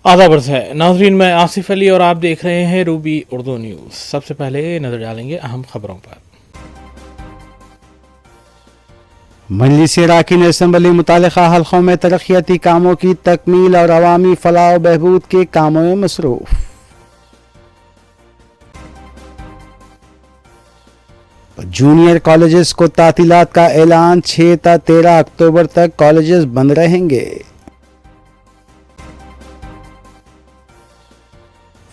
آداب عرض ہے ناظرین، میں آصف علی اور آپ دیکھ رہے ہیں روبی اردو نیوز۔ سب سے پہلے نظر ڈالیں گے اہم خبروں پر۔ مجلس اراکین اسمبلی متعلقہ حلقوں میں ترقیاتی کاموں کی تکمیل اور عوامی فلاح و بہبود کے کاموں میں مصروف۔ جونیئر کالجز کو تعطیلات کا اعلان، 6 تا 13 اکتوبر تک کالجز بند رہیں گے۔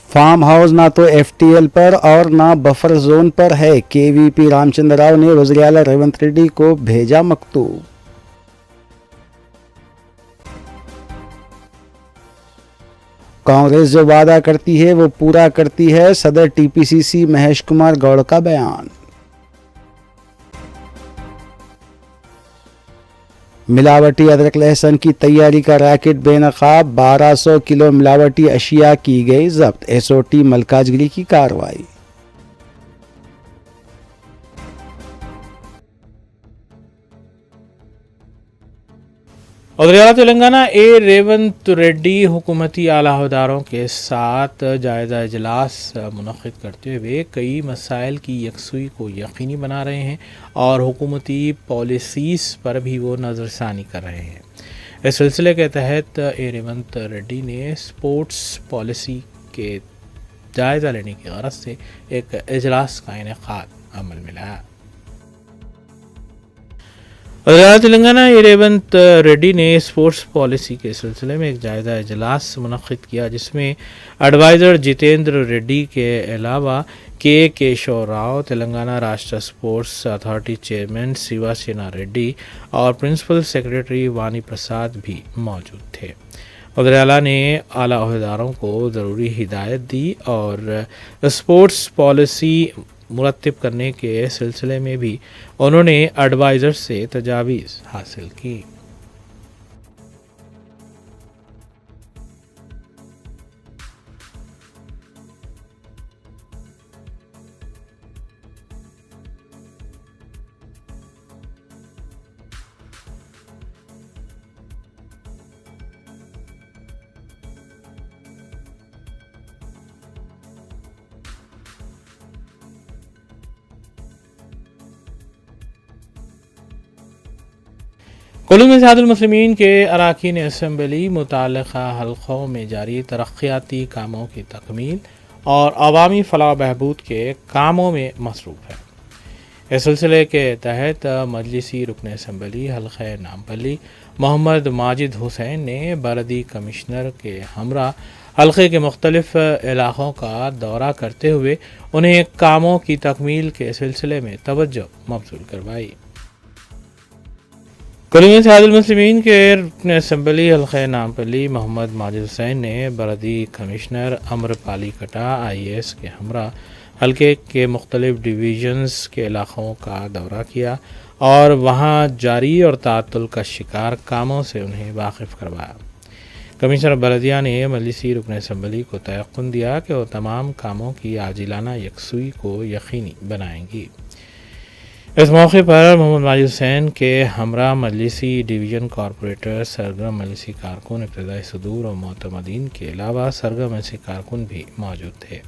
فارم ہاؤس نہ تو ایف ٹی ایل پر اور نہ بفر زون پر ہے، کے وی پی رام چندر راؤ نے وزیر اعلیٰ ریونت ریڈی کو بھیجا مکتوب۔ کانگریس جو وعدہ کرتی ہے وہ پورا کرتی ہے، صدر ٹی پی سی سی مہیش کمار گوڑ کا بیان۔ ملاوٹی ادرک لہسن کی تیاری کا ریکٹ بے نقاب، 1200 کلو ملاوٹی اشیاء کی گئی ضبط، ایس او ٹی ملکاج گری کی کارروائی۔ وزیر اعلیٰ تلنگانہ ریونت ریڈی حکومتی اعلیٰ عہدیداروں کے ساتھ جائزہ اجلاس منعقد کرتے ہوئے کئی مسائل کی یکسوئی کو یقینی بنا رہے ہیں اور حکومتی پالیسیز پر بھی وہ نظر ثانی کر رہے ہیں۔ اس سلسلے کے تحت ریونت ریڈی نے اسپورٹس پالیسی کے جائزہ لینے کی غرض سے ایک اجلاس کا انعقاد عمل میں لایا۔ وزیر اعلیٰ تلنگانہ ریونت ریڈی نے اسپورٹس پالیسی کے سلسلے میں ایک جائزہ اجلاس منعقد کیا، جس میں ایڈوائزر جتیندر ریڈی کے علاوہ K Kishore Rao, Telangana Rashtra sports authority chairman Siva Sena Reddy اور پرنسپل سیکرٹری وانی پرساد بھی موجود تھے۔ وزیر اعلیٰ نے اعلیٰ عہدیداروں کو ضروری ہدایت دی اور اسپورٹس پالیسی مرتب کرنے کے سلسلے میں بھی انہوں نے ایڈوائزر سے تجاویز حاصل کی۔ کولونی اتحاد المسلمین کے اراکین اسمبلی متعلقہ حلقوں میں جاری ترقیاتی کاموں کی تکمیل اور عوامی فلاح و بہبود کے کاموں میں مصروف ہے۔ اس سلسلے کے تحت مجلسی رکن اسمبلی حلقہ نامپلی محمد ماجد حسین نے بلدی کمشنر کے ہمراہ حلقے کے مختلف علاقوں کا دورہ کرتے ہوئے انہیں کاموں کی تکمیل کے سلسلے میں توجہ مبذول کروائی۔ کولونی اتحاد المسلمین کے رکن اسمبلی حلقہ نامپلی محمد ماجد حسین نے بلدی کمشنر امر پالی کٹا آئی اے ایس کے ہمراہ حلقے کے مختلف ڈویژنز کے علاقوں کا دورہ کیا اور وہاں جاری اور تعطل کا شکار کاموں سے انہیں واقف کروایا۔ کمشنر بلدیہ نے مجلسی رکن اسمبلی کو تیقن دیا کہ وہ تمام کاموں کی عاجلانہ یکسوئی کو یقینی بنائیں گی۔ اس موقع پر محمد ماجد حسین کے ہمراہ مجلسی ڈویژن کارپوریٹر، سرگرم مجلسی کارکن، ابتدائی صدور اور معتمدین کے علاوہ سرگرم مجلسی کارکن بھی موجود تھے۔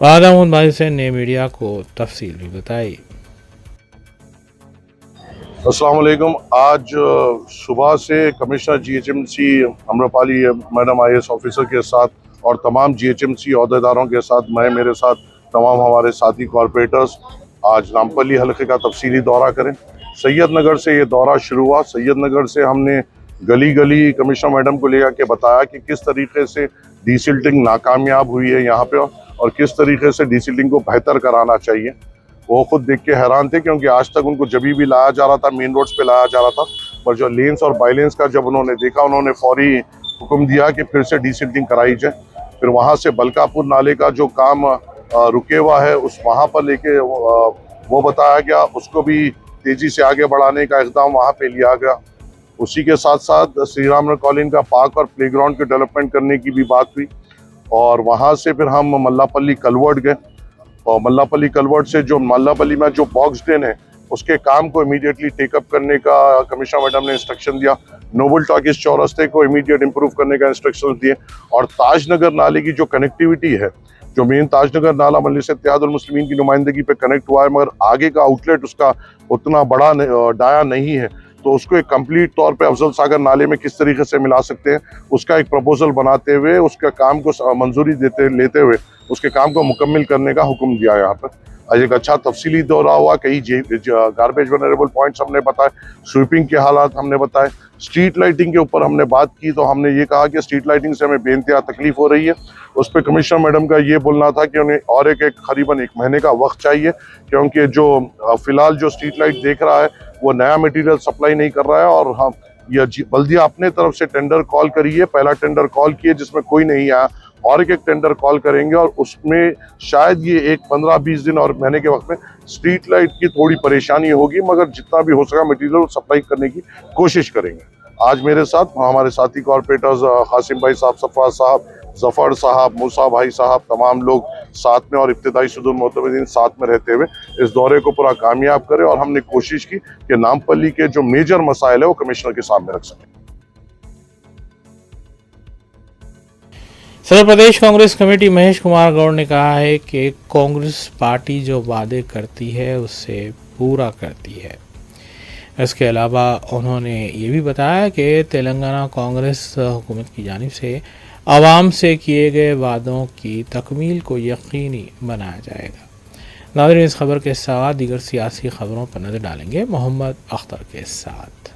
بعد محمد ماجد حسین نے میڈیا کو تفصیل بھی بتائی۔ السلام علیکم۔ آج صبح سے commissioner G H M C Amrapali madam I S officer کے ساتھ اور تمام جی ایچ ایم سی عہدیداروں کے ساتھ میرے ساتھ تمام ہمارے ساتھی کارپوریٹرز آج نامپلی حلقے کا تفصیلی دورہ کریں۔ سید نگر سے یہ دورہ شروع ہوا۔ سید نگر سے ہم نے گلی گلی کمشنر میڈم کو لے جا کے بتایا کہ کس طریقے سے ڈی سلٹنگ ناکامیاب ہوئی ہے یہاں پہ اور کس طریقے سے ڈی سلٹنگ کو بہتر کرانا چاہیے۔ وہ خود دیکھ کے حیران تھے کیونکہ آج تک ان کو جبھی بھی لایا جا رہا تھا مین روڈز پہ لایا جا رہا تھا، پر جو لینز اور بائی لینز کا جب انہوں نے دیکھا انہوں نے فوری حکم دیا کہ پھر سے ڈی سلٹنگ کرائی جائے۔ پھر وہاں سے بلکاپور نالے کا جو کام رکے ہوا ہے اس وہاں پر لے کے وہ بتایا گیا، اس کو بھی تیزی سے آگے بڑھانے کا اقدام وہاں پہ لیا گیا۔ اسی کے ساتھ ساتھ سری رام نگر کالونی کا پارک اور پلے گراؤنڈ کے ڈیولپمنٹ کرنے کی بھی بات ہوئی، اور وہاں سے پھر ہم ملا پلی کلورٹ گئے، اور ملا پلی کلورٹ سے جو ملا پلی میں جو باکس ڈین ہے उसके काम को इमीडिएटली टेकअप करने का कमिश्नर मैडम ने इंस्ट्रक्शन दिया। नोबल टॉकीज चौरस्ते को इमीडिएट इंप्रूव करने का इंस्ट्रक्शन दिए। और ताजनगर नाले की जो कनेक्टिविटी है, जो मेन ताजनगर नाला मजलिस इत्तेहादुल मुस्लिमीन की नुमाइंदगी पे कनेक्ट हुआ है, मगर आगे का आउटलेट उसका उतना बड़ा डाया नहीं है, तो उसको एक कंप्लीट तौर पे अफजल सागर नाले में किस तरीके से मिला सकते हैं, उसका एक प्रपोजल बनाते हुए उसका काम को मंजूरी लेते हुए उसके काम को मुकम्मल करने का हुक्म दिया। यहाँ पर आज एक अच्छा तफसीली दौरा हुआ, कई गार्बेज वनरेबल पॉइंट्स हमने बताए, स्वीपिंग के हालात हमने बताए, स्ट्रीट लाइटिंग के ऊपर हमने बात की तो हमने ये कहा कि स्ट्रीट लाइटिंग से हमें बेइंतहा तकलीफ हो रही है। उस पर कमिश्नर मैडम का ये बोलना था कि उन्हें और एक करीबन 1 महीने का वक्त चाहिए, क्योंकि जो फिलहाल जो स्ट्रीट लाइट देख रहा है वो नया मटेरियल सप्लाई नहीं कर रहा है। और हम ये बल्दिया अपने तरफ से टेंडर कॉल करी है, पहला टेंडर कॉल किए जिसमें कोई नहीं आया, और एक टेंडर कॉल करेंगे और उसमें शायद ये एक 15-20 दिन और महीने के वक्त में स्ट्रीट लाइट की थोड़ी परेशानी होगी, मगर जितना भी हो सका मटेरियल सप्लाई करने की कोशिश करेंगे। आज मेरे साथ हमारे साथी कॉर्पोरेटर्स कासिम भाई साहब, सफा साहब, जफर साहब, मूसा भाई साहब, तमाम लोग साथ में और इब्तिदाई सुदूर मोतमिदीन साथ में रहते हुए इस दौरे को पूरा कामयाब करें। और हमने कोशिश की कि नामपल्ली के जो मेजर मसाइल है वो कमिश्नर के सामने रख सकें। सदर प्रदेश कांग्रेस कमेटी महेश कुमार गौड़ ने कहा है कि कांग्रेस पार्टी जो वादे करती है उससे पूरा करती है। इसके अलावा उन्होंने ये भी बताया कि तेलंगाना कांग्रेस हुकूमत की जानिब से आवाम से किए गए वादों की तकमील को यकीनी बनाया जाएगा। नाज़रीन, इस खबर के साथ दीगर सियासी खबरों पर नज़र डालेंगे मोहम्मद अख्तर के साथ।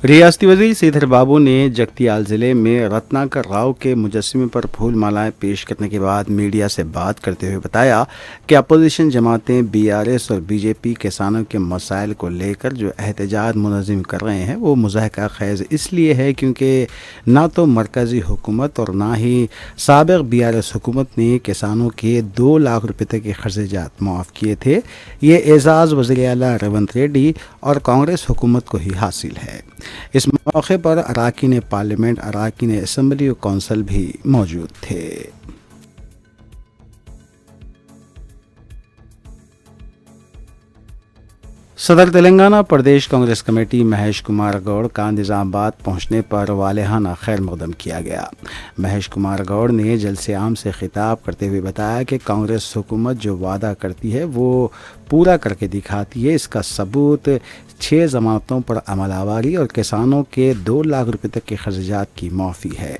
रियासती वज़ीर श्रीधर बाबू ने जगतियाल ज़िले में रत्नाकर राव के मुजस्समे पर फूल मालाएं पेश करने के बाद मीडिया से बात करते हुए बताया कि अपोजिशन जमातें बीआरएस और बीजेपी किसानों के मसाइल को लेकर जो एहतजाज मुनज़्ज़म कर रहे हैं वो मुज़ाहिका ख़ैज़ इसलिए है क्योंकि ना तो मरकज़ी हुकूमत और ना ही साबिक़ बीआरएस हुकूमत ने किसानों के 2 लाख रुपये तक के खर्चात मुआफ़ किए थे। ये एज़ाज़ वज़ीर आला रेवंत रेड्डी और कांग्रेस हुकूमत को ही हासिल है। इस मौके पर अराकीन पार्लियामेंट, अराकीन असम्बली और कौंसिल भी मौजूद थे। सदर तेलंगाना प्रदेश कांग्रेस कमेटी महेश कुमार गौड़ का निज़ामाबाद पहुंचने पर वालेहाना खैर मकदम किया गया। महेश कुमार गौड़ ने जलसे आम से खिताब करते हुए बताया कि कांग्रेस हुकूमत जो वादा करती है वो पूरा करके दिखाती है। इसका सबूत 6 जमानतों पर अमलावरी और किसानों के 2 लाख रुपए तक के खर्चात की माफ़ी है।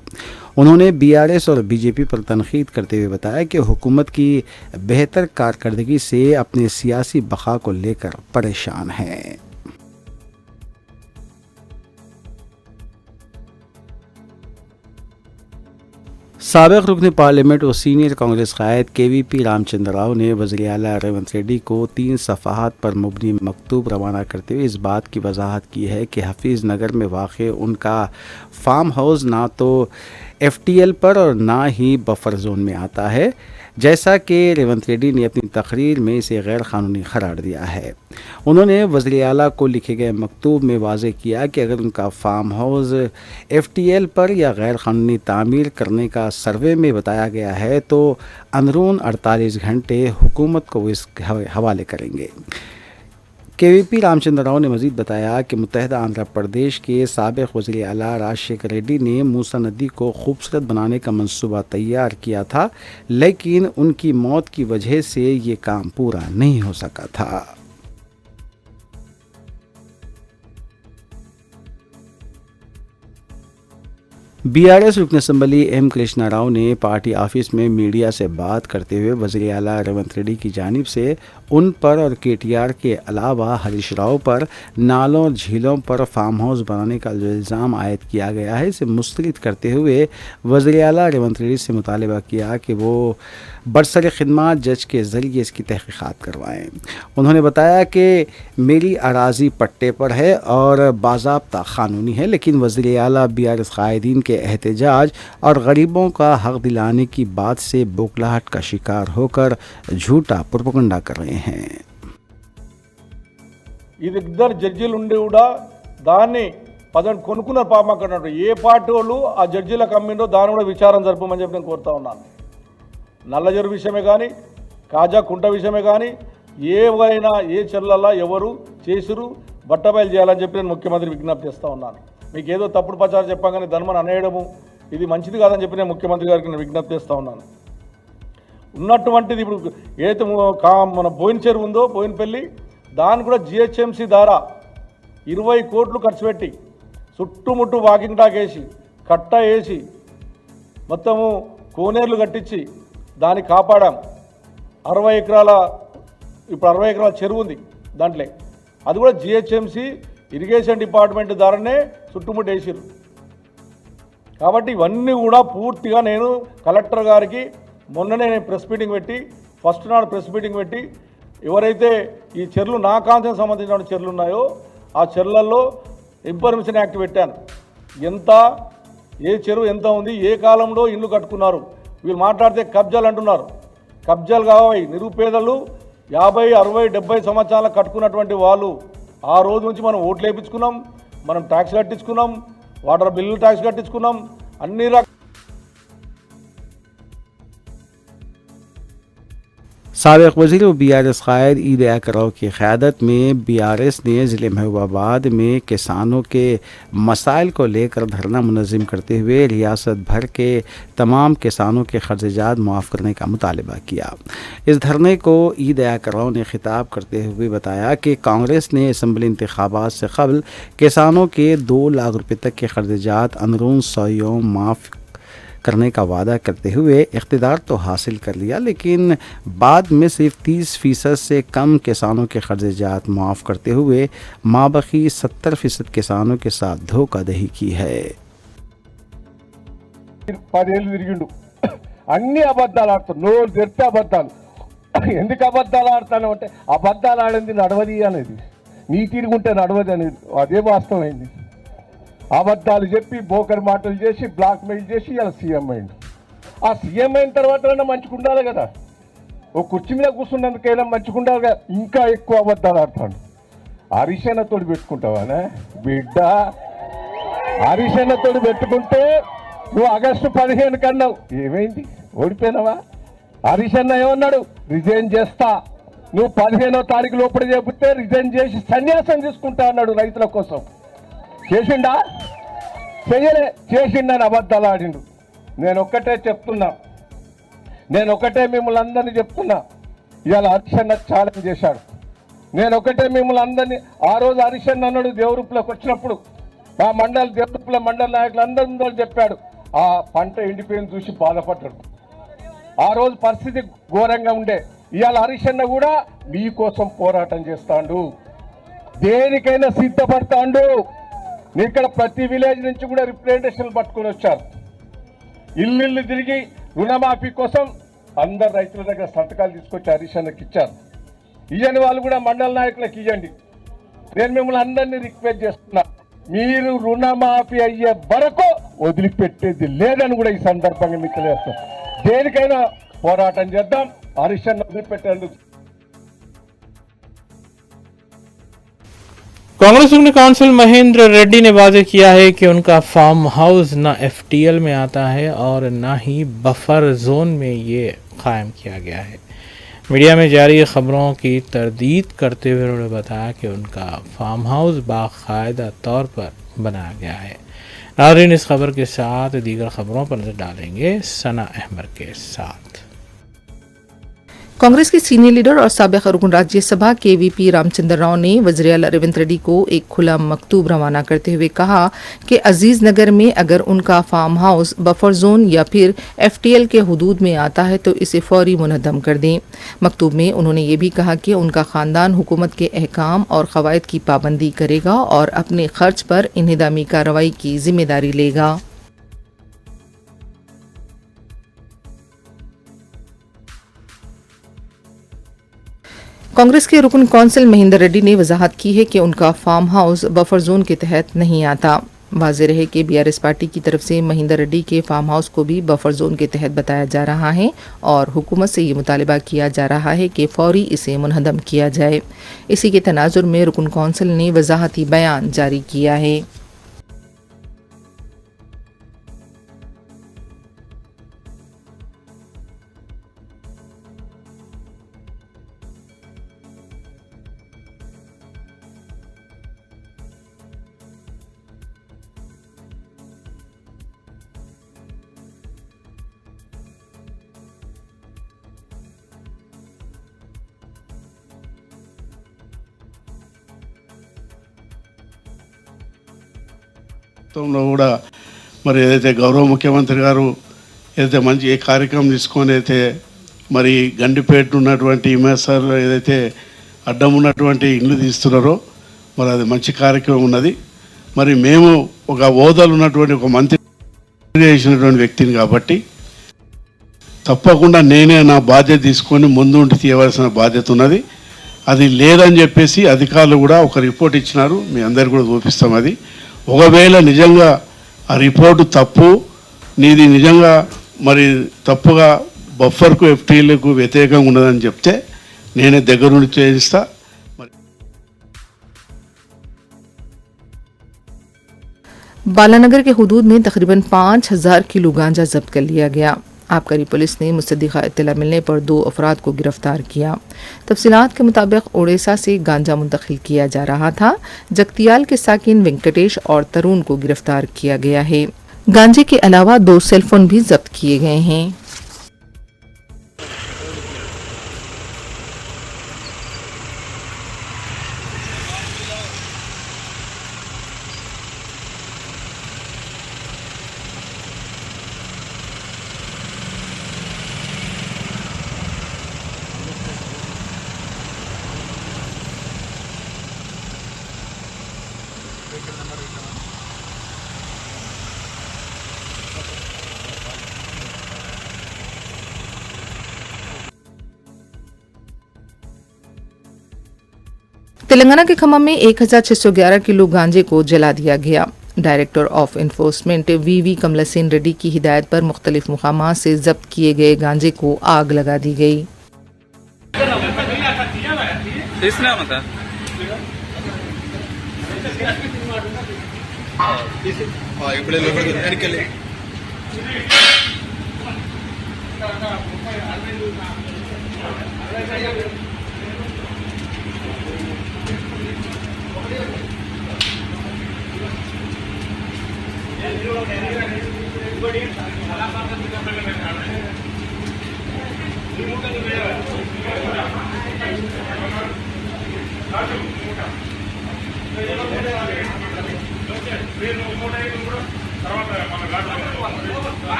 उन्होंने बीआरएस और बीजेपी पर तनकीद करते हुए बताया कि हुकूमत की बेहतर कारकर्दगी से अपने सियासी बका को लेकर परेशान हैं। साबिक़ रुकन पार्लियामेंट और सीनियर कांग्रेस कायद केवीपी रामचंद्र राव ने वज़ीर आला रेवंत रेड्डी को 3 सफ़हात पर मुबनी मकतूब रवाना करते हुए इस बात की वजाहत की है कि हफीज़ नगर में वाक़ उनका फार्म हाउस ना तो FTL पर और ना ही बफर जोन में आता है, जैसा कि रेवंत रेड्डी ने अपनी तकरीर में इसे गैर कानूनी करार दिया है। उन्होंने वज़ीर आला को लिखे गए मकतूब में वाज़ेह किया कि अगर उनका फार्म हाउस FTL पर या गैर कानूनी तामीर करने का सर्वे में बताया गया है तो अंदरून 48 घंटे हुकूमत को इसके हवाले करेंगे। केवीपी रामचंद्र राव ने मज़ीद बताया कि मुत्तहिदा आंध्र प्रदेश के साबिक़ वज़ीर आला राजशेखर रेड्डी ने मूसा नदी को खूबसूरत बनाने का मंसूबा तैयार किया था, लेकिन उनकी मौत की वजह से ये काम पूरा नहीं हो सका था। बीआरएस रुकन असम्बली एम कृष्णा राव ने पार्टी ऑफिस में मीडिया से बात करते हुए वज़ीर आला रेवंत रेड्डी की जानिब से उन पर और KTR के अलावा हरीश राव पर नालों और झीलों पर फार्म हाउस बनाने का जो इल्ज़ाम आयद किया गया है इसे मुस्तरद करते हुए वज़ीर आला रेवंत रेड्डी से मुतालबा किया कि वो बरसर खिदमत जज के ज़रिए इसकी तहक़ीक़ात करवाएँ। उन्होंने बताया कि मेरी अराज़ी पट्टे पर है और बाज़ाब्ता क़ानूनी है, लेकिन वज़ीर आला BRS कायदीन के एहतजाज और गरीबों का हक़ दिलाने की बात से बौखलाहट का शिकार होकर झूठा प्रोपगंडा कर रहे हैं। ఇద్దరు జడ్జీలు ఉండి కూడా దాన్ని పదండి కొనుక్కున్నారు పాపం అక్కడ ఏ పార్టీ వాళ్ళు ఆ జడ్జీలకు అమ్మిండో దాని కూడా విచారణ జరపమని చెప్పి నేను కోరుతా ఉన్నాను. నల్లజరు విషయమే కానీ కాజా కుంట విషయమే కానీ ఏవైనా ఏ చెర్లలా ఎవరు చేసిరు బట్టబయలు చేయాలని చెప్పి నేను ముఖ్యమంత్రి విజ్ఞప్తి చేస్తూ ఉన్నాను. మీకు ఏదో తప్పుడు ప్రచారం చెప్పగానే ధర్మను అనేయడము ఇది మంచిది కాదని చెప్పి నేను ముఖ్యమంత్రి గారికి నేను విజ్ఞప్తి చేస్తూ ఉన్నాను. ఉన్నటువంటిది ఇప్పుడు ఏదైతే మన బోయిన చెరువు ఉందో బోయినపల్లి దాన్ని కూడా జిహెచ్ఎంసీ ద్వారా 20 కోట్లు ఖర్చు పెట్టి చుట్టుముట్టు వాకింగ్ టాక్ వేసి కట్ట వేసి మొత్తము కోనేర్లు కట్టించి దాన్ని కాపాడాం. 60 ఎకరాల చెరువు ఉంది దాంట్లో, అది కూడా జిహెచ్ఎంసీ ఇరిగేషన్ డిపార్ట్మెంట్ ద్వారానే చుట్టుముట్టు వేసిర్రు. కాబట్టి ఇవన్నీ కూడా పూర్తిగా నేను కలెక్టర్ గారికి మొన్ననే నేను ప్రెస్ మీటింగ్ పెట్టి ఫస్ట్ నాడు ప్రెస్ మీటింగ్ పెట్టి ఎవరైతే ఈ చెర్లు నా కాన్సెన్స్ సంబంధించిన చెర్లు ఉన్నాయో ఆ చెర్లల్లో ఇన్ఫర్మేషన్ యాక్ట్ పెట్టాను. ఏ చెరువు ఎంత ఉంది, ఏ కాలంలో ఇల్లు కట్టుకున్నారు. వీళ్ళు మాట్లాడితే కబ్జాలు అంటున్నారు. కబ్జాలు కావాలి. నిరుపేదలు 50, 60, 70 సంవత్సరాలు కట్టుకున్నటువంటి వాళ్ళు ఆ రోజు నుంచి మనం ఓట్లు వేయించుకున్నాం, మనం ట్యాక్స్ కట్టించుకున్నాం, వాటర్ బిల్లు ట్యాక్స్ కట్టించుకున్నాం, అన్ని రకాల साबिक़ वज़ीर BRS क़ायद ईद अकरौ की क़यादत में BRS ने ज़िले महबूबाबाद में किसानों के मसाइल को लेकर धरना मुनज़्ज़म करते हुए रियासत भर के तमाम किसानों के ख़र्चात मुआफ़ करने का मुतालबा किया। इस धरने को ईद अकरौ ने ख़िताब करते हुए बताया कि कांग्रेस ने असम्बली इंतख़ाबात से क़बल किसानों के 2 लाख रुपये तक के ख़र्चात अंदरून 100 यौम माफ़ करने का वादा करते हुए इक़्तिदार तो हासिल कर लिया, लेकिन बाद में सिर्फ 30% से कम किसानों के ख़र्चात मुआफ़ करते हुए माबकी 70% किसानों के साथ धोखाधड़ी की है। 10 ఏళ్ళు తిరిగిండు, అన్ని అబద్ధాలు ఆడుతాడు, నోరు తెరిస్తే అబద్ధాలు. ఎందుకు అబద్ధాలు ఆడతాను అంటే అబద్ధాలు ఆడింది నడవది అనేది, నీ తిరుగుంటే నడవది అనేది అదే వాస్తవమైంది. అబద్ధాలు చెప్పి బోకర్ మాటలు చేసి బ్లాక్ మెయిల్ చేసి ఇలా సీఎం అయింది. ఆ సీఎం అయిన తర్వాత మంచిగా ఉండాలి కదా, ఓ కుర్చీ మీద కూర్చున్నందుకైనా మంచిగా ఉండాలి కదా. ఇంకా ఎక్కువ అబద్ధాలు ఆడతాడు. హరిశన్నతోడు పెట్టుకుంటావానే బిడ్డ, హరిశన్నతోడు పెట్టుకుంటే నువ్వు ఆగస్టు 15 కన్నావు, ఏమైంది ఓడిపోయినావా? హరిశన్న ఏమన్నాడు, రిజైన్ చేస్తా, నువ్వు 15వ తారీఖు లోపల చెబితే రిజైన్ చేసి సన్యాసం తీసుకుంటా అన్నాడు రైతుల కోసం. చేసిండా? చెయ్యలే. చేసిండని అబద్ధాలు ఆడిండు. నేను ఒక్కటే చెప్తున్నా, నేను ఒకటే మిమ్మల్ని అందరినీ చెప్తున్నా, ఇవాళ హరిశన్న ఛాలెంజ్ చేశాడు. నేను ఒకటే మిమ్మల్ని అందరినీ, ఆ రోజు హరిశన్న అన్నాడు దేవరూపులోకి వచ్చినప్పుడు మా దేవరూపుల మండల నాయకులు అందరూ చెప్పాడు, ఆ పంట ఎండిపోయిన చూసి బాధపడ్డాడు. ఆ రోజు పరిస్థితి ఘోరంగా ఉండే. ఇవాళ హరిశన్న కూడా మీకోసం పోరాటం చేస్తాడు, దేనికైనా సిద్ధపడతాడు. ఇక్కడ ప్రతి విలేజ్ నుంచి కూడా రిప్రజెంటేషన్లు పట్టుకొని వచ్చారు. ఇల్లు తిరిగి రుణమాఫీ కోసం అందరు రైతుల దగ్గర సంతకాలు తీసుకొచ్చి హరిశన్నకి ఇచ్చారు. ఇయ్యని వాళ్ళు కూడా మండల నాయకులకు ఇవ్వండి. నేను మిమ్మల్ని అందరినీ రిక్వెస్ట్ చేస్తున్నా, మీరు రుణమాఫీ అయ్యే వరకు వదిలిపెట్టేది లేదని కూడా ఈ సందర్భంగా మీకు తెలియజేస్తాం. దేనికైనా పోరాటం చేద్దాం, హరిశన్న వదిలిపెట్టేందుకు. कांग्रेस रुकन काउंसिल महेंद्र रेड्डी ने वाज़ेह किया है कि उनका फार्म हाउस न FTL में आता है और न ही बफर जोन में ये कायम किया गया है। मीडिया में जारी खबरों की तरदीद करते हुए उन्होंने बताया कि उनका फार्म हाउस बाकायदा तौर पर बनाया गया है। नाज़रीन, इस खबर के साथ दीगर खबरों पर नजर डालेंगे सना अहमद के साथ। कांग्रेस के सीनियर लीडर और साबिक़ रुकन राज्यसभा KVP रामचंद्र राव ने वज़ीर आला रेवंत रेड्डी को एक खुला मकतूब रवाना करते हुए कहा कि अजीज नगर में अगर उनका फार्म हाउस बफर जोन या फिर FTL के हुदूद में आता है तो इसे फौरी मुनहदम कर दें। मकतूब में उन्होंने ये भी कहा कि उनका ख़ानदान हुकूमत के अहकाम और क़वायद की पाबंदी करेगा और अपने खर्च पर इंहिदामी कार्रवाई की जिम्मेदारी लेगा। कांग्रेस के रुकन कौंसिल महेंद्र रेड्डी ने वजाहत की है कि उनका फार्म हाउस बफर जोन के तहत नहीं आता। वाज़ेह रहे कि BRS पार्टी की तरफ से महेंद्र रेड्डी के फार्म हाउस को भी बफर जोन के तहत बताया जा रहा है और हुकूमत से ये मुतालबा किया जा रहा है कि फौरी इसे मुनहदम किया जाए। इसी के तनाजुर में रुकन कौंसिल ने वजाहती बयान जारी किया है। ప్రభుత్వంలో కూడా మరి ఏదైతే గౌరవ ముఖ్యమంత్రి గారు ఏదైతే మంచి ఏ కార్యక్రమం తీసుకొని అయితే మరి గండిపేట ఉన్నటువంటి ఇమేసర్ ఏదైతే అడ్డం ఉన్నటువంటి ఇల్లు తీస్తున్నారో మరి అది మంచి కార్యక్రమం ఉన్నది. మరి మేము ఒక హోదాలు ఉన్నటువంటి ఒక మంత్రి చేసినటువంటి వ్యక్తిని కాబట్టి తప్పకుండా నేనే నా బాధ్యత తీసుకొని ముందుండి తీయవలసిన బాధ్యత ఉన్నది. అది లేదని చెప్పేసి అధికారులు కూడా ఒక రిపోర్ట్ ఇచ్చినారు, మీ అందరు కూడా చూపిస్తాం. అది ఒకవేళ నిజంగా ఆ రిపోర్టు తప్పు, నీది నిజంగా మరి తప్పుగా బఫర్కు ఎఫ్టీలకు వ్యతిరేకంగా ఉన్నదని చెప్తే నేనే దగ్గరుండి చేయిస్తా. बालानगर के हुदूद में तकरीबन 5000 किलो गांजा जब्त कर लिया गया। आबकारी पुलिस ने मुसद्दिका इत्तला मिलने पर 2 अफराद को गिरफ्तार किया। तफसीलात के मुताबिक ओडिशा से गांजा मुंतकिल किया जा रहा था। जगतियाल के साकिन वेंकटेश और तरुण को गिरफ्तार किया गया है। गांजे के अलावा 2 सेलफोन भी जब्त किए गए हैं। तेलंगाना के खम्मम में 1611 किलो गांजे को जला दिया गया। Director of enforcement V Kamalsen Reddy की हिदायत पर मुख्तलिफ मुकामात से जब्त किए गए गांजे को आग लगा दी गई।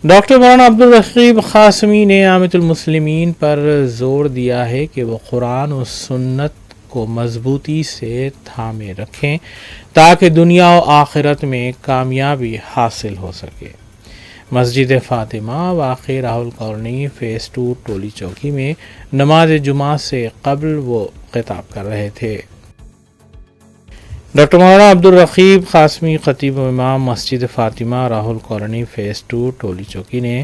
डॉक्टर मौलाना अब्दुल रकीब क़ासिमी ने आमितुल मुस्लिमीन पर जोर दिया है कि वो कुरान और सुन्नत को मजबूती से थामे रखें ताकि दुनिया और आखिरत में कामयाबी हासिल हो सके। मस्जिद फ़ातिमा वाक़ई राहुल कॉलोनी फ़ेज़ 2 टोली चौकी में नमाज जुमा से कबल वो खिताब कर रहे थे। डॉक्टर मौलाना अब्दुल रकीब क़ासिमी खतीब इमाम मस्जिद फ़ातिमा राहुल कॉलोनी फ़ेज़ 2 टोली चौकी ने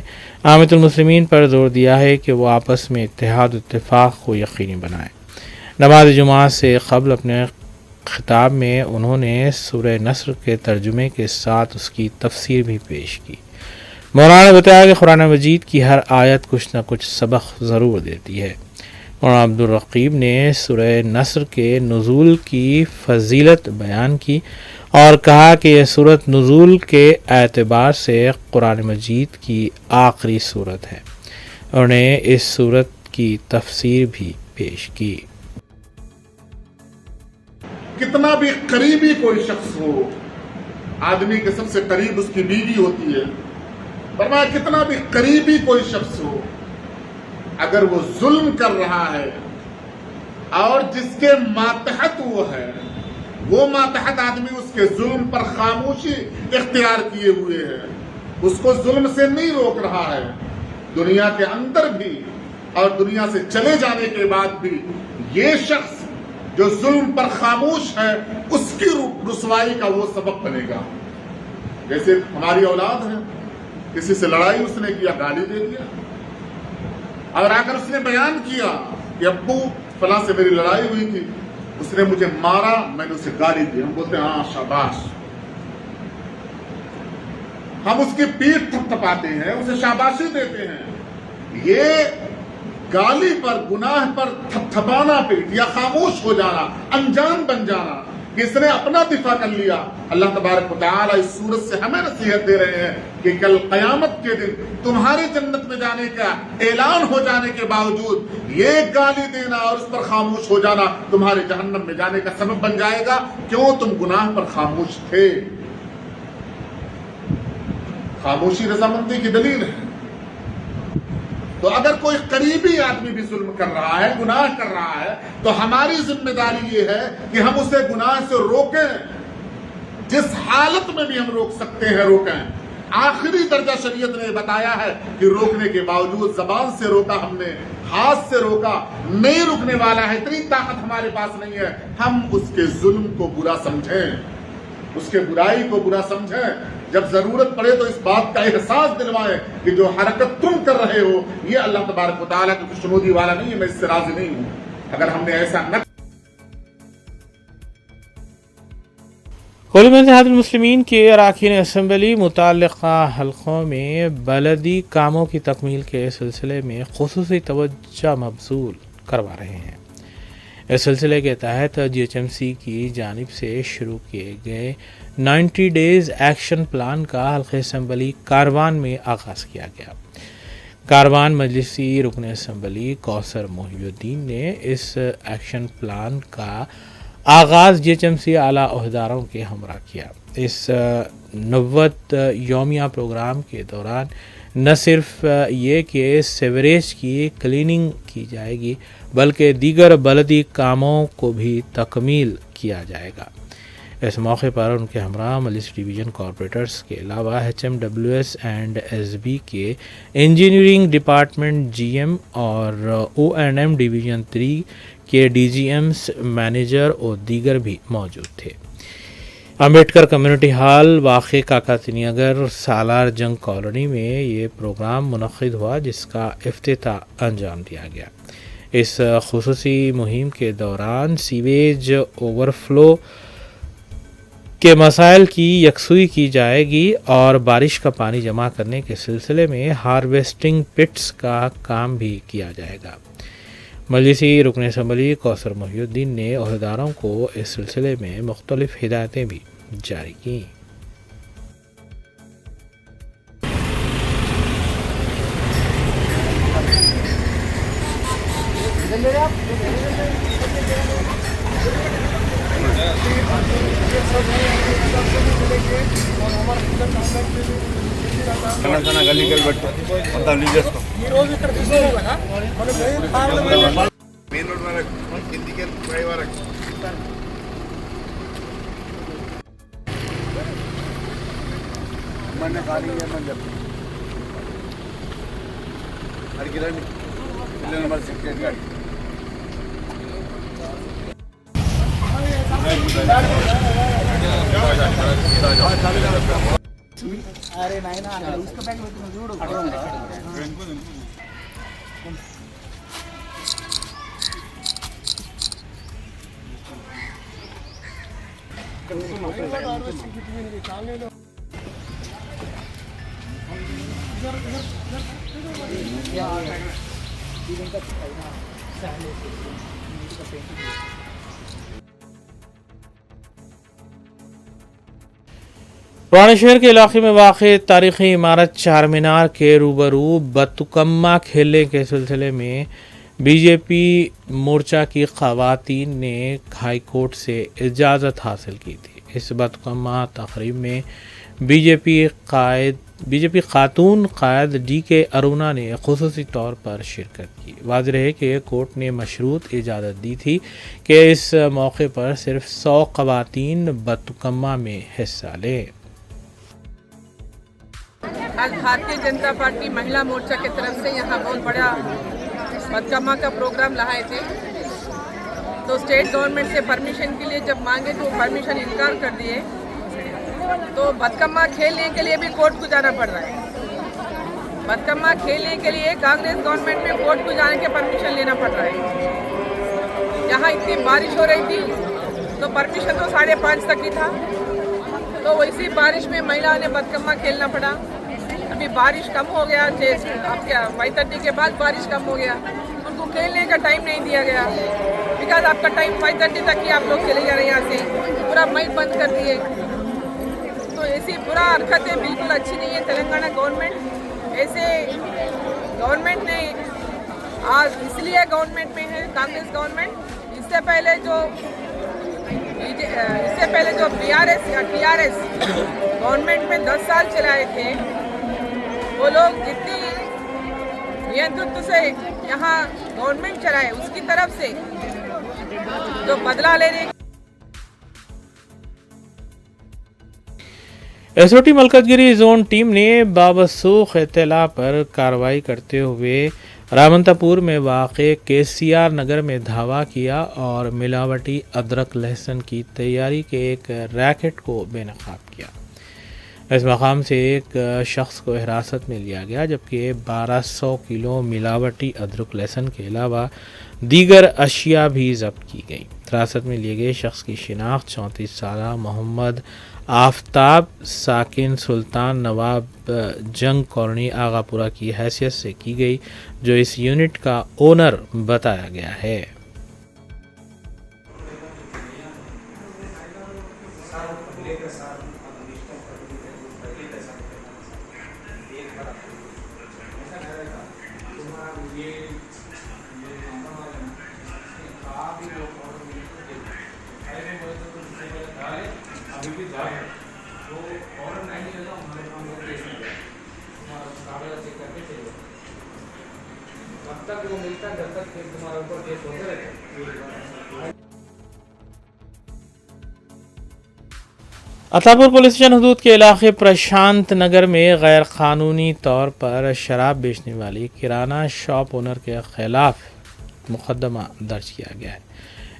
आमितुल मुस्लिमीन पर जोर दिया है कि वो आपस में इत्तेहाद इत्तेफाक को यकीनी बनाएं। नमाज जुमा से कबल अपने खिताब में उन्होंने सूरह नस्र के तर्जुमे के साथ उसकी तफसीर भी पेश की। मौलाना ने बताया कि कुरान मजीद की हर आयत कुछ न कुछ सबक ज़रूर देती है। मौलाना अब्दुल रकीब ने सूरह नस्र के नुज़ूल की फजीलत बयान की और कहा कि यह सूरत नुज़ूल के एतबार से कुरान मजीद की आखिरी सूरत है। उन्होंने इस सूरत की तफसीर भी पेश की। कितना भी करीबी कोई शख्स हो, आदमी के सबसे करीब उसकी बीवी होती है, फरमाया कितना भी करीबी कोई शख्स हो, अगर वो जुल्म कर रहा है और जिसके मातहत वो है, वो मातहत आदमी उसके जुल्म पर खामोशी इख्तियार किए हुए है, उसको जुल्म से नहीं रोक रहा है, दुनिया के अंदर भी और दुनिया से चले जाने के बाद भी ये शख्स जो जुल्म पर खामोश है उसकी रुसवाई का वो सबक बनेगा। जैसे हमारी औलाद है, किसी से लड़ाई उसने किया, गाली दे दिया और आकर उसने बयान किया कि अब्बू फलां से मेरी लड़ाई हुई थी, उसने मुझे मारा, मैंने उसे गाली दी। हम बोलते हैं हाँ शाबाश, हम उसकी पीठ थपथपाते हैं, उसे शाबाशी देते हैं। ये गाली पर, गुनाह पर थपथपाना पीठ या खामोश हो जाना, अनजान बन जाना, इसने अपना दिफा कर लिया। अल्लाह तबारक व तआला इस सूरत से हमें नसीहत दे रहे हैं कि कल क़यामत के दिन तुम्हारे जन्नत में जाने का ऐलान हो जाने के बावजूद ये गाली देना और उस पर खामोश हो जाना तुम्हारे जहन्नम में जाने का सबब बन जाएगा। क्यों? तुम गुनाह पर खामोश थे। खामोशी रजामंदी की दलील है। तो अगर कोई करीबी आदमी भी जुल्म कर रहा है, गुनाह कर रहा है, तो हमारी जिम्मेदारी ये है कि हम उसे गुनाह से रोकें। जिस हालत में भी हम रोक सकते हैं रोकें। आखिरी दर्जा शरीयत ने बताया है कि रोकने के बावजूद जबान से रोका हमने, हाथ से रोका, नहीं रुकने वाला है, इतनी ताकत हमारे पास नहीं है। हम उसके जुल्म को बुरा समझें, उसके बुराई को बुरा समझें। जब जरूरत पड़े तो इस बात का एहसास दिलवाएं कि जो हरकत तुम कर रहे हो ये अल्लाह तबारक व तआला की खुशनुदी वाला नहीं है, मैं इससे राजी नहीं हूं। अगर हमने ऐसा न इत्तेहादुल मुस्लिमीन के अरकान असम्बली मुतल्लिक़ा हलक़ों में बलदी कामों की तकमील के सिलसिले में ख़ुसूसी तवज्जो मबज़ूल करवा रहे हैं। इस सिलसिले के तहत GHMC की जानिब से शुरू किए गए 90 डेज़ एक्शन प्लान का हल्क़े असम्बली कारवान में आगाज़ किया गया। कारवान मजलिसी रुकन असम्बली कौसर मोहिउद्दीन ने इस एक्शन प्लान का आगाज़ GHMC आला ओहदेदारों के हमरा किया। इस 90 यौमिया प्रोग्राम के दौरान न सिर्फ ये कि सीवरेज की क्लीनिंग की जाएगी बल्कि दीगर बलदी कामों को भी तकमील किया जाएगा। इस मौके पर उनके हमरा मलिस डिवीज़न कॉरपोरेटर्स के अलावा HMWS एंड SB के इंजीनियरिंग डिपार्टमेंट GM और O&M डिवीज़न 3 के DGMs मैनेजर और दीगर भी मौजूद थे। अम्बेडकर कम्युनिटी हॉल वाक़ काकातीनगर सालार जंग कॉलोनी में ये प्रोग्राम मुनक़्क़िद हुआ, जिसका इफ्तिताह अंजाम दिया गया। इस खुसूसी मुहिम के दौरान सीवेज ओवरफ्लो के मसाइल की यकसुई की जाएगी और बारिश का पानी जमा करने के सिलसिले में हार्वेस्टिंग पिट्स का काम भी किया जाएगा। मजलिसी रुकन असम्बली कौसर मोहिउद्दीन ने ओहदेदारों को इस सिलसिले में मुख्तलिफ हिदायतें भी जारी की। మెయిన్ రోడ్ వరకు కిందికి పై వరకు మన ఖాళీ చేయమని చెప్పి అడిగి రండి పిల్లల నెంబర్ 68 గాడి अरे नहीं ना उसका बैग में जोड़ो पुराने शहर के इलाके में वाक़ तारीख़ी इमारत चार मीनार के रूबरू बतुकम्मा खेलने के सिलसिले में बीजेपी मोर्चा की ख़वातीन ने हाई कोर्ट से इजाज़त हासिल की थी। इस बतुकम्मा तक़रीब में बीजेपी खातून कायद DK अरुणा ने ख़ुसूसी तौर पर शिरकत की। वाज़ेह रहे कि कोर्ट ने मशरूत इजाज़त दी थी कि इस मौके पर सिर्फ 100 ख़वातीन बतुकम्मा में हिस्सा लें। आज भारतीय जनता पार्टी महिला मोर्चा की तरफ से यहाँ बहुत बड़ा बतकम्मा का प्रोग्राम लाए थे, तो स्टेट गवर्नमेंट से परमिशन के लिए जब मांगे तो परमिशन इनकार कर दिए, तो बतकम्मा खेलने के लिए भी कोर्ट को जाना पड़ रहा है। बतकम्मा खेलने के लिए कांग्रेस गवर्नमेंट में कोर्ट को जाने के परमिशन लेना पड़ रहा है। यहाँ इतनी बारिश हो रही थी तो परमिशन तो 5:30 तक ही था, तो वैसी बारिश में महिला ने बतकम्मा खेलना पड़ा। अभी बारिश कम हो गया, अब क्या 5:30 के बाद बारिश कम हो गया, उनको खेलने का टाइम नहीं दिया गया। बिकॉज आपका टाइम 5:30 तक ही आप लोग चले जा रहे हैं, यहाँ से पूरा माइक बंद कर दिए। तो इस ऐसी बुरा हरकतें बिल्कुल अच्छी नहीं है। तेलंगाना गवर्नमेंट ऐसे गवर्नमेंट ने आज इसलिए गवर्नमेंट में है कांग्रेस गवर्नमेंट। इससे पहले जो बीआरएस या टीआरएस गवर्नमेंट में 10 साल चलाए थे, वो लोग जितनी नियंत्रित्व से यहाँ गवर्नमेंट चलाए उसकी तरफ से जो बदला ले रही। एसओटी मलकतगिरी जोन टीम ने बावसूख इत्तला पर कार्रवाई करते हुए रामंतापुर में वाक़े केसीआर नगर में धावा किया और मिलावटी अदरक लहसुन की तैयारी के एक रैकेट को बेनकाब किया। इस मकाम से एक शख्स को हिरासत में लिया गया, जबकि 1200 किलो मिलावटी अदरक लहसुन के अलावा दीगर अशिया भी जब्त की गई। हिरासत में लिए गए शख्स की शिनाख्त 34 साला मोहम्मद आफ्ताब साकिन सुल्तान नवाब जंग कॉलोनी आगापुरा की हैसियत से की गई, जो इस यूनिट का ओनर बताया गया है। अतापुर पुलिस स्टेशन हदूद के इलाके प्रशांत नगर में गैर कानूनी तौर पर शराब बेचने वाली किराना शॉप ओनर के खिलाफ मुकदमा दर्ज किया गया है।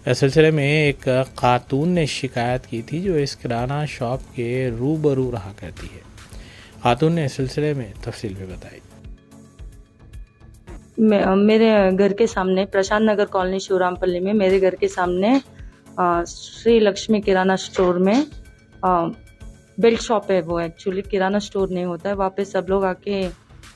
इस सिलसिले में एक खातून ने शिकायत की थी, जो इस किराना शॉप के रूबरू रहा करती है। खातून ने इस सिलसिले में तफसील भी बताई। मेरे घर के सामने प्रशांत नगर कॉलोनी शिवरामपल्ली में मेरे घर के सामने श्री लक्ष्मी किराना स्टोर में बेल्ट शॉप है। वो एक्चुअली किराना स्टोर नहीं होता है। वहाँ पे सब लोग आके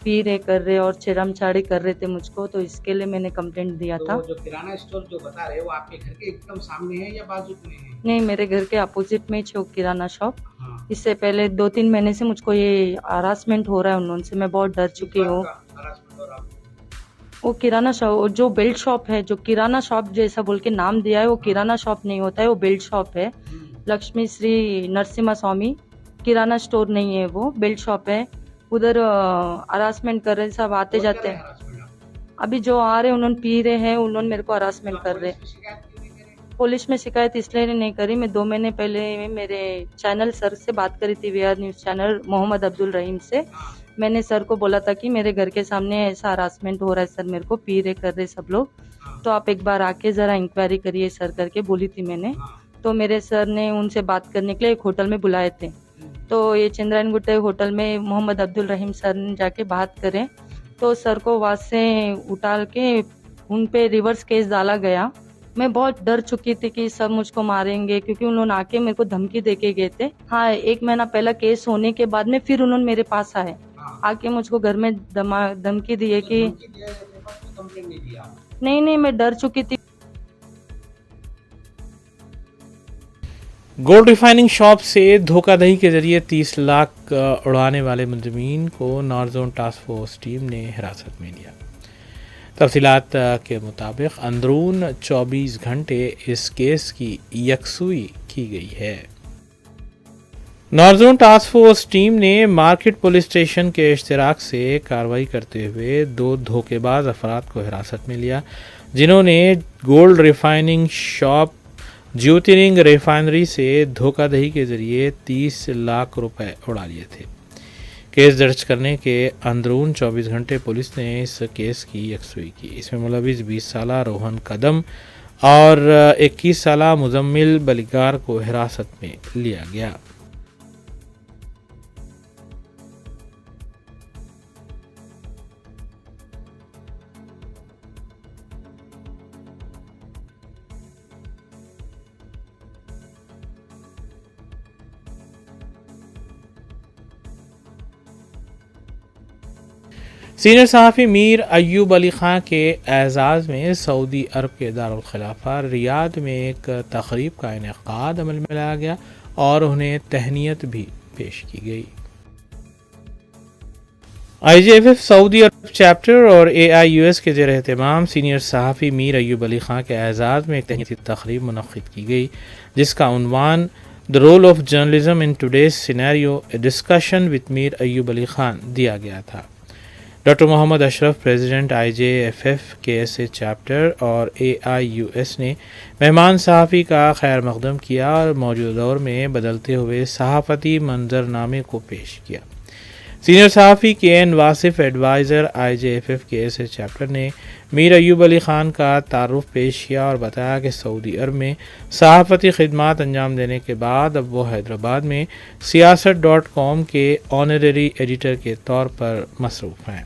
पी रहे कर रहे और छेड़छाड़ी कर रहे थे मुझको, तो इसके लिए मैंने कंप्लेंट दिया था। जो किराना स्टोर जो बता रहे हैं वो आपके घर के एकदम सामने है या बाजू में है? नहीं, मेरे घर के अपोजिट में है किराना शॉप। इससे पहले 2-3 महीने से मुझको ये हरासमेंट हो रहा है उनसे, मैं बहुत डर चुकी हूँ। वो किराना शॉप जो बेल्ट शॉप है, जो किराना शॉप जैसा बोल के नाम दिया है, वो किराना शॉप नहीं होता है, वो बेल्ट शॉप है। लक्ष्मी श्री नरसिम्हा स्वामी किराना स्टोर नहीं है, वो बेल्ट शॉप है। उधर हरासमेंट कर रहे, सब आते जाते हैं। अभी जो आ रहे उन्होंने पी रहे हैं, उन्होंने मेरे को हरासमेंट कर रहे। पुलिस में शिकायत इसलिए नहीं करी, मैं 2 महीने पहले मेरे चैनल सर से बात करी थी, VR news channel Mohammed Abdul Rahim से। मैंने सर को बोला था कि मेरे घर के सामने ऐसा हरासमेंट हो रहा है सर, मेरे को पी रहे कर रहे सब लोग, तो आप एक बार आके ज़रा इंक्वायरी करिए सर करके बोली थी मैंने। तो मेरे सर ने उनसे बात करने के लिए एक होटल में बुलाए थे। तो ये चंद्रायन गुट्टे होटल में मोहम्मद अब्दुल रहीम सर ने जाके बात करें, तो सर को वहाँ से उठा के उन पे रिवर्स केस डाला गया। मैं बहुत डर चुकी थी कि सब मुझको मारेंगे, क्योंकि उन्होंने आके मेरे को धमकी देके गए थे। हाँ, 1 महीना पहला केस होने के बाद में फिर उन्होंने मेरे पास आए, आके मुझको घर में धमकी दी है कि नहीं, मैं डर चुकी थी। गोल्ड रिफाइनिंग शॉप से धोखाधड़ी के जरिए 30 लाख उड़ाने वाले मुलजिमीन को north zone task force team ने हिरासत में लिया। तफसीलात के मुताबिक अंदरून 24 घंटे इस केस की यकसुई की गई है। North zone task force team ने मार्केट पुलिस स्टेशन के इश्तिराक से कार्रवाई करते हुए 2 धोखेबाज अफराद को हिरासत में लिया, जिन्होंने गोल्ड रिफाइनिंग शॉप ज्योतिर्लिंग रिफाइनरी से धोखाधड़ी के जरिए 30 लाख रुपए उड़ा लिए थे। केस दर्ज करने के अंदरून 24 घंटे पुलिस ने इस केस की यकसुई की। इसमें मुलविस 20 साला रोहन कदम और 21 साला मुजम्मिल बलिगार को हिरासत में लिया गया। सीनियर सहाफ़ी मीर अय्यूब अली ख़ान के एज़ाज़ में सऊदी अरब के दारुल खिलाफा रियाद में एक तक़रीब का इनेक़ाद अमल में लाया गया और उन्हें तहनीत भी پیش کی گئی۔ IJFF سعودی عرب چیپٹر اور AIUS کے زیر اہتمام سینئر صحافی میر ایوب علی خان کے اعزاز میں ایک تہنیتی تقریب منعقد کی گئی، جس کا عنوان The Role of Journalism in Today's Scenario, a Discussion with میر ایوب علی خان دیا گیا تھا۔ ڈاکٹر محمد اشرف، پریزیڈنٹ IJFF KSA چیپٹر اور AIUS نے مہمان صحافی کا خیر مقدم کیا اور موجودہ دور میں بدلتے ہوئے صحافتی منظرنامے کو پیش کیا۔ سینئر صحافی KN Wasif, adviser IJFF KSA chapter نے میر ایوب علی خان کا تعارف پیش کیا اور بتایا کہ سعودی عرب میں صحافتی خدمات انجام دینے کے بعد اب وہ حیدرآباد میں سیاست.com کے آنرری ایڈیٹر کے طور پر مصروف ہیں۔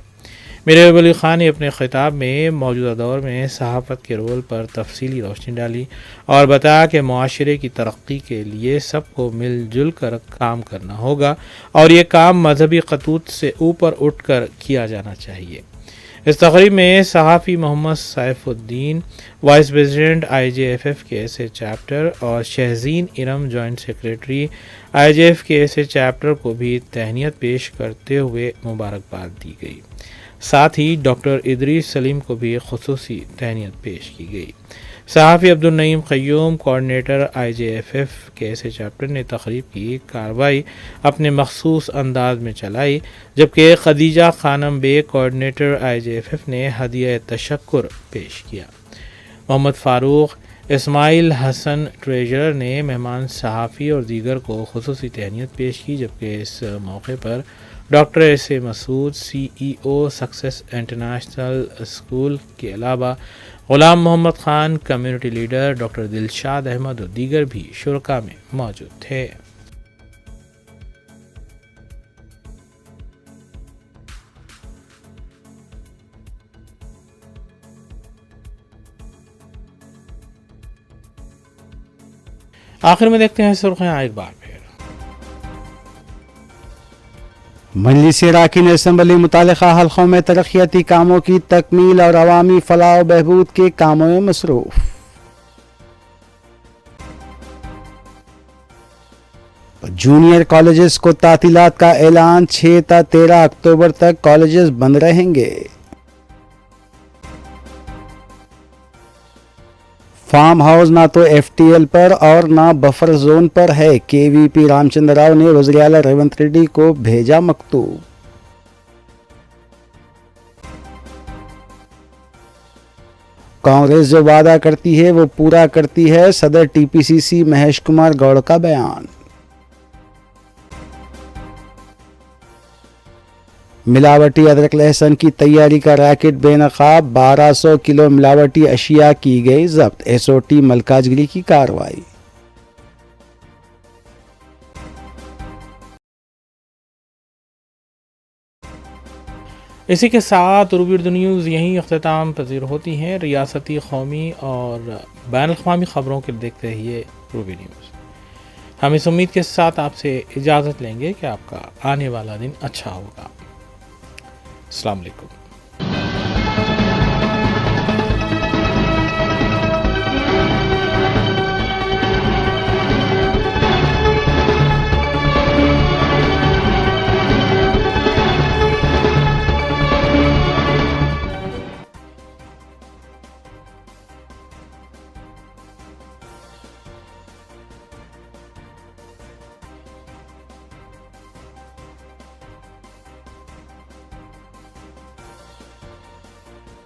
میر ایوب علی خان نے اپنے خطاب میں موجودہ دور میں صحافت کے رول پر تفصیلی روشنی ڈالی اور بتایا کہ معاشرے کی ترقی کے لیے سب کو مل جل کر کام کرنا ہوگا اور یہ کام مذہبی خطوط سے اوپر اٹھ کر کیا جانا چاہیے۔ اس تقریب میں صحافی Mohammed Saif Uddin, vice president IJFF KSA chapter اور Shahzeen Iram, joint secretary IJFF KSA chapter کو بھی تہنیت پیش کرتے ہوئے مبارکباد دی گئی۔ ساتھ ہی ڈاکٹر ادریس سلیم کو بھی خصوصی تہنیت پیش کی گئی۔ صحافی عبدالنعیم قیوم، کوآرڈینیٹر IJFF KSA چیپٹر نے تقریب کی کارروائی اپنے مخصوص انداز میں چلائی، جبکہ خدیجہ خانم بیگ، کوآرڈینیٹر IJFF نے ہدیہ تشکر پیش کیا۔ محمد فاروق، اسماعیل حسن، ٹریجرر نے مہمان صحافی اور دیگر کو خصوصی تہنیت پیش کی، جبکہ اس موقع پر doctor SA Masood, CEO success international school کے علاوہ Ghulam Mohammed Khan, community leader doctor Dilshad Ahmed اور دیگر بھی شرکاء میں موجود تھے۔ آخر میں دیکھتے ہیں سرخیاں ایک بار پھر۔ مجلس اراکین اسمبلی متعلقہ حلقوں میں ترقیاتی کاموں کی تکمیل اور عوامی فلاح و بہبود کے کاموں میں مصروف۔ جونیئر کالجز کو تعطیلات کا اعلان، 6 تا 13 اکتوبر تک کالجز بند رہیں گے۔ فارم ہاؤس نہ تو FTL پر اور نہ بفر زون پر ہے، KVP رام چندر راؤ نے وزیر اعلیٰ ریونت ریڈی کو بھیجا مکتوب۔ کانگریس جو وعدہ کرتی ہے وہ پورا کرتی ہے، صدر TPCC مہیش کمار گوڑ کا بیان۔ ملاوٹی ادرک لہسن کی تیاری کا ریکٹ بے نقاب، 1200 کلو ملاوٹی اشیاء کی گئی ضبط، SOT ملکاجگری کی کارروائی۔ اسی کے ساتھ روبی اردو نیوز یہیں اختتام پذیر ہوتی ہیں۔ ریاستی، قومی اور بین الاقوامی خبروں کے دیکھتے رہیے روبی نیوز۔ ہم اس امید کے ساتھ آپ سے اجازت لیں گے کہ آپ کا آنے والا دن اچھا ہوگا۔ السلام علیکم۔